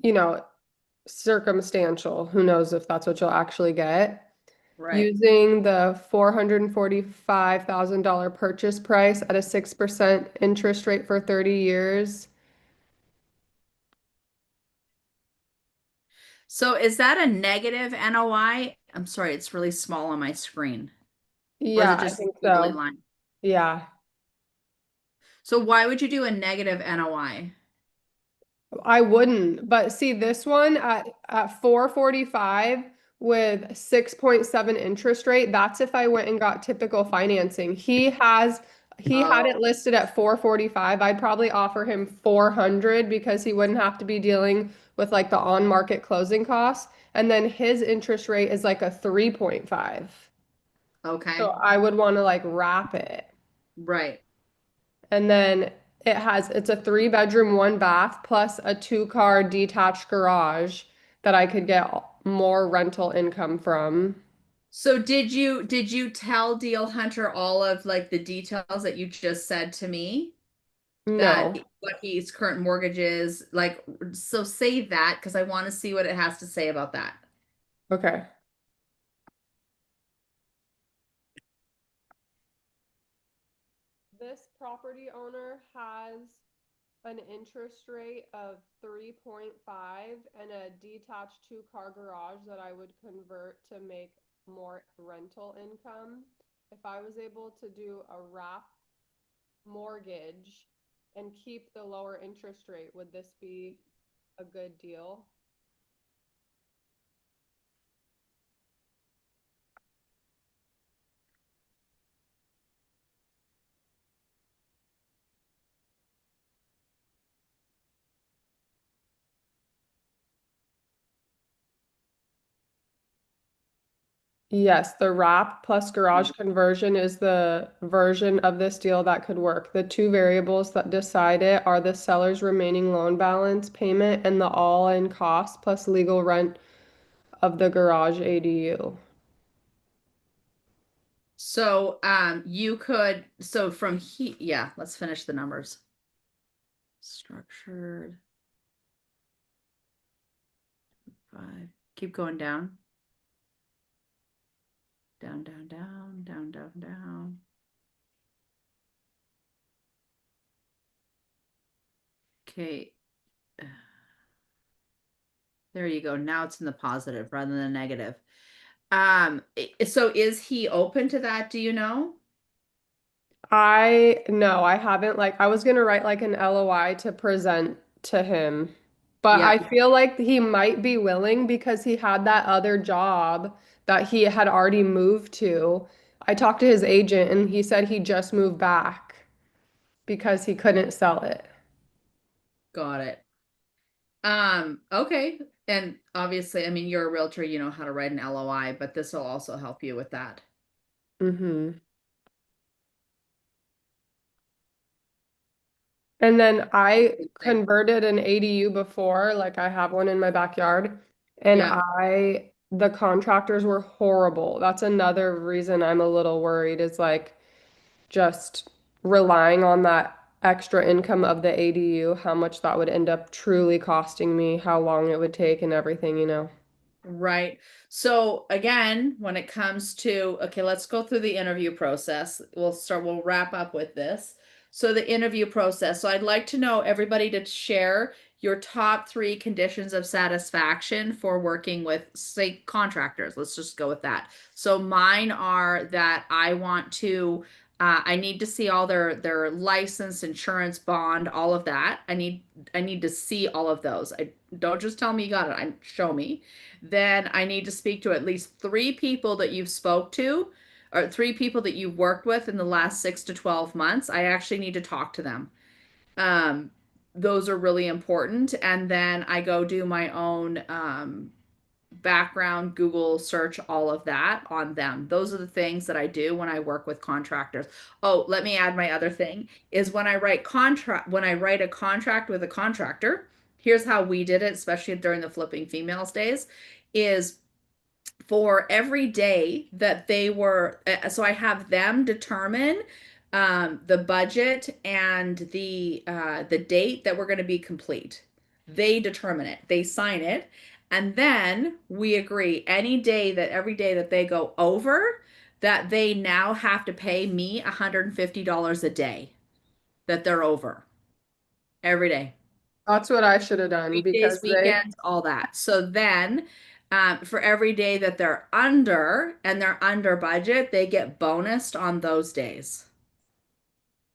you know, circumstantial. Who knows if that's what you'll actually get.
Right.
Using the $445,000 purchase price at a 6% interest rate for 30 years.
So is that a negative NOI? I'm sorry, it's really small on my screen. Or is
Yeah,
it
I
just
think
a squiggly
so.
line?
Yeah.
So why would you do a negative NOI?
I wouldn't, but see this one at 445 with 6.7 interest rate, that's if I went and got typical financing. He had it
Oh,
listed at 445. I'd probably offer him 400 because he wouldn't have to be dealing with like the on-market closing costs. And then his interest rate is like a 3.5. So
okay.
I would want to like wrap it.
Right.
And then it's a three-bedroom, one bath, plus a two-car detached garage that I could get more rental income from.
So did you tell Deal Hunter all of like the details that you just said to me? That
No.
what his current mortgage is like, so say that because I want to see what it has to say about that.
Okay. This property owner has an interest rate of 3.5 and a detached two-car garage that I would convert to make more rental income. If I was able to do a wrap mortgage and keep the lower interest rate, would this be a good deal? Yes, the wrap plus garage conversion is the version of this deal that could work. The two variables that decide it are the seller's remaining loan balance payment and the all-in cost plus legal rent of the garage ADU.
So you could, so from he yeah, let's finish the numbers. Structured five. Keep going down. Down, down, down, down, down, down. Okay. There you go. Now it's in the positive rather than the negative. So is he open to that? Do you know?
I no, I haven't like I was gonna write like an LOI to present to him, but I
Yeah,
feel like he might be willing because he had that other job that he had already moved to. I talked to his agent and he said he just moved back because he couldn't sell it.
got it. Okay. And obviously, I mean, you're a realtor, you know how to write an LOI, but this will also help you with that.
Mm-hmm. And then I
Like,
converted an ADU before, like I have one in my backyard, and
yeah,
the contractors were horrible. That's another reason I'm a little worried is like just relying on that extra income of the ADU, how much that would end up truly costing me, how long it would take and everything.
right. So again, when it comes to, okay, let's go through the interview process. We'll wrap up with this. So the interview process. So I'd like to know everybody to share your top three conditions of satisfaction for working with, say, contractors. Let's just go with that. So mine are that I need to see all their license, insurance, bond, all of that. I need to see all of those. I don't just tell me you got it. Show me. Then I need to speak to at least three people that you've spoke to or three people that you've worked with in the last 6 to 12 months. I actually need to talk to them. Um, those are really important. And then I go do my own background, Google search, all of that on them. Those are the things that I do when I work with contractors. Oh, let me add my other thing is when I write a contract with a contractor, here's how we did it, especially during the flipping females days, is for every day that they were, so I have them determine the budget and the date that we're going to be complete. They determine it. They sign it, and then we agree every day that they go over, that they now have to pay me $150 a day that they're over every day.
That's what I should have done
Weekdays,
because they
weekends, all that. So then, for every day that they're under and they're under budget, they get bonused on those days.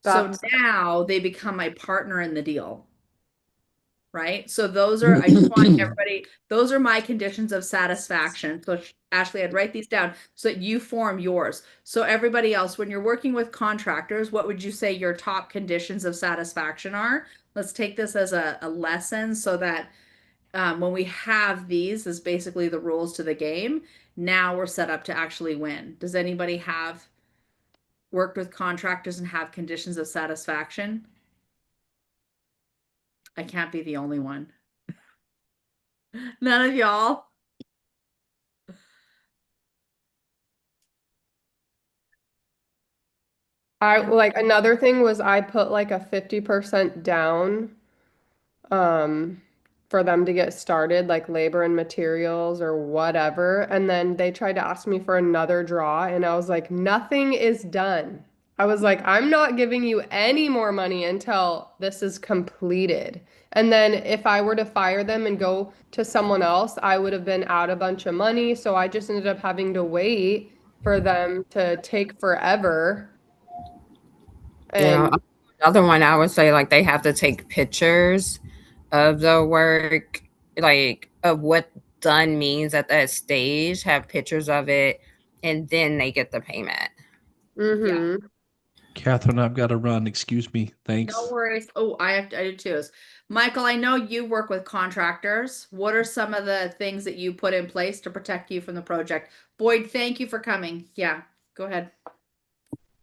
So
that's
now they become my partner in the deal, right? So I just want everybody, those are my conditions of satisfaction. So Ashley, I'd write these down so that you form yours. So everybody else, when you're working with contractors, what would you say your top conditions of satisfaction are? Let's take this as a lesson so that when we have these as basically the rules to the game, now we're set up to actually win. Does anybody have worked with contractors and have conditions of satisfaction? I can't be the only one. None of y'all.
I like another thing was I put like a 50% down um for them to get started, like labor and materials or whatever. And then they tried to ask me for another draw, and I was like, nothing is done. I was like, I'm not giving you any more money until this is completed. And then if I were to fire them and go to someone else, I would have been out a bunch of money. So I just ended up having to wait for them to take forever.
Yeah.
And
Another one I would say like they have to take pictures of the work, like of what done means at that stage, have pictures of it, and then they get the payment.
Yeah.
mm-hmm.
Catherine, I've got to run. Excuse me.
No
Thanks.
worries. Oh, I do too. Michael, I know you work with contractors. What are some of the things that you put in place to protect you from the project? Boyd, thank you for coming. Yeah, go ahead.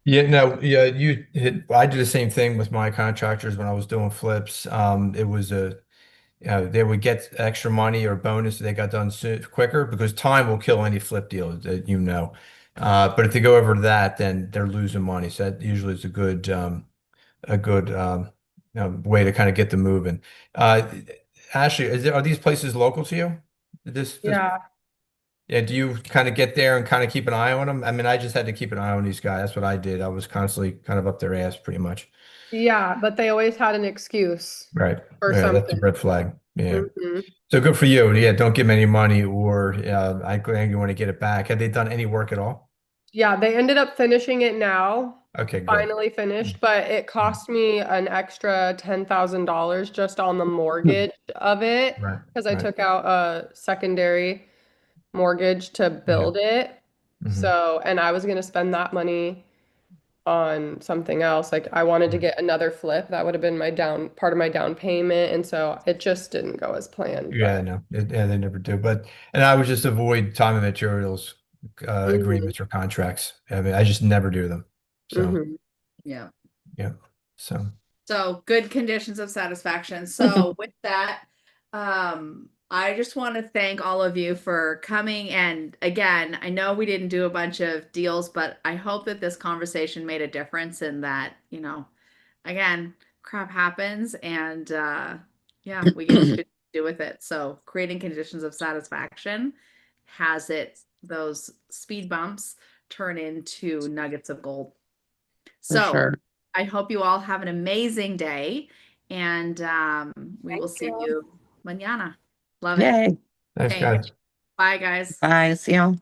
Yeah, no, yeah, you hit. I did the same thing with my contractors when I was doing flips. It was they would get extra money or bonus if they got done quicker because time will kill any flip deal that you know. But if they go over that, then they're losing money. So that usually is a good way to kind of get them moving. Uh, Ashley, are these places local to you? This
Yeah.
Yeah, do you kind of get there and kind of keep an eye on them? I mean, I just had to keep an eye on these guys. That's what I did. I was constantly kind of up their ass pretty much.
Yeah, but they always had an excuse
Right.
for
Yeah, that's a
something.
red flag. Yeah.
hmm
So good for you. Yeah, don't give them any money or I think you want to get it back. Have they done any work at all?
Yeah, they ended up finishing it now,
Okay, good.
finally finished, but it cost me an extra $10,000 just on the mortgage of it
Right.
because I
Right.
took out a secondary mortgage to
Yeah.
build it.
Hmm.
So, and I was going to spend that money on something else. Like I wanted to get another flip. That would have been my down part of my down payment. And so it just didn't go as planned,
Yeah,
but
no, yeah, they never do. And I would just avoid time and materials
hmm
agreements or contracts. I mean, I just never do them. So,
hmm
Yeah.
yeah. So,
So good conditions of satisfaction. So with that, I just want to thank all of you for coming. And again, I know we didn't do a bunch of deals, but I hope that this conversation made a difference in that, again, crap happens and yeah, we get to do with it. So creating conditions of satisfaction has those speed bumps turn into nuggets of gold.
For
So
sure.
I hope you all have an amazing day and we
Thank
will see
you.
you mañana. Love it.
Yay.
thanks,
Okay.
guys.
Bye, guys.
Bye. See y'all.